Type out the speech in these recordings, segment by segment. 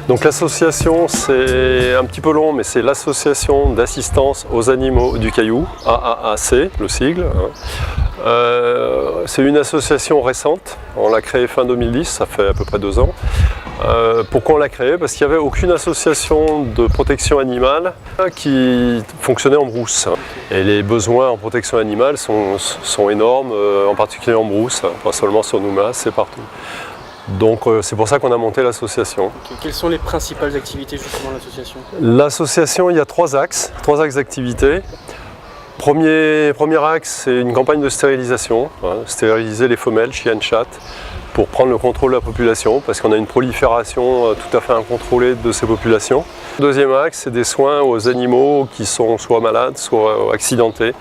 Donc l'association, c'est un petit peu long, mais c'est l'association d'assistance aux animaux du Caillou, AAAC, le sigle. C'est une association récente, on l'a créée fin 2010, ça fait à peu près 2 ans. Pourquoi on l'a créée? Parce qu'il n'y avait aucune association de protection animale qui fonctionnait en brousse. Et les besoins en protection animale sont énormes, en particulier en brousse, pas seulement sur Nouméa, c'est partout. Donc c'est pour ça qu'on a monté l'association. Okay. Quelles sont les principales activités justement de l'association? L'association, il y a 3 axes d'activité. Premier axe, c'est une campagne de stérilisation, stériliser les femelles, chiennes, chattes, pour prendre le contrôle de la population, parce qu'on a une prolifération tout à fait incontrôlée de ces populations. Deuxième axe, c'est des soins aux animaux qui sont soit malades, soit accidentés.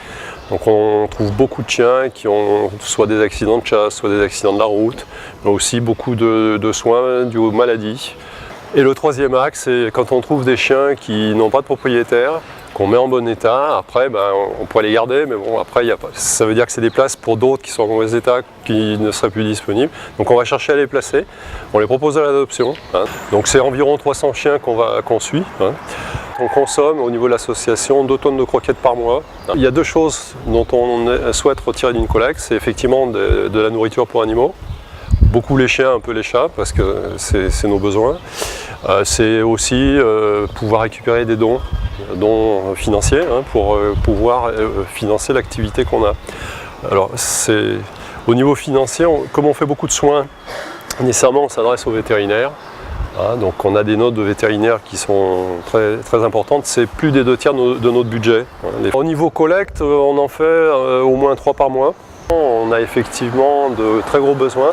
Donc on trouve beaucoup de chiens qui ont soit des accidents de chasse, soit des accidents de la route, mais aussi beaucoup de soins dus aux maladies. Et le troisième axe, c'est quand on trouve des chiens qui n'ont pas de propriétaire, qu'on met en bon état. Après, on pourrait les garder, mais bon, après, ça veut dire que c'est des places pour d'autres qui sont en mauvais état, qui ne seraient plus disponibles. Donc on va chercher à les placer, on les propose à l'adoption. Donc c'est environ 300 chiens qu'on suit. On consomme au niveau de l'association 2 tonnes de croquettes par mois. Il y a 2 choses dont on souhaite retirer d'une collecte, c'est effectivement de la nourriture pour animaux. Beaucoup les chiens, un peu les chats, parce que c'est nos besoins. C'est aussi pouvoir récupérer des dons financiers pour pouvoir financer l'activité qu'on a. Alors au niveau financier, comme on fait beaucoup de soins, nécessairement on s'adresse aux vétérinaires. Donc on a des notes de vétérinaires qui sont très, très importantes, c'est plus des 2 tiers de notre budget. Au niveau collecte, on en fait au moins 3 par mois. On a effectivement de très gros besoins.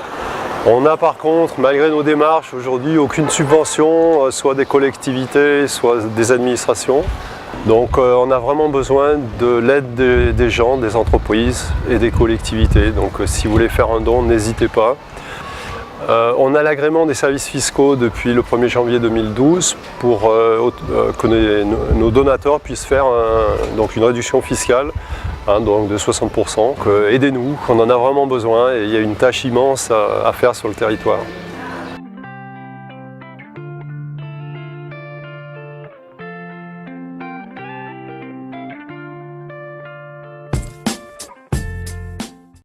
On a par contre, malgré nos démarches aujourd'hui, aucune subvention, soit des collectivités, soit des administrations. Donc on a vraiment besoin de l'aide des gens, des entreprises et des collectivités. Donc si vous voulez faire un don, n'hésitez pas. On a l'agrément des services fiscaux depuis le 1er janvier 2012 pour que nos donateurs puissent faire donc une réduction fiscale donc de 60%. Aidez-nous, on en a vraiment besoin et il y a une tâche immense à faire sur le territoire.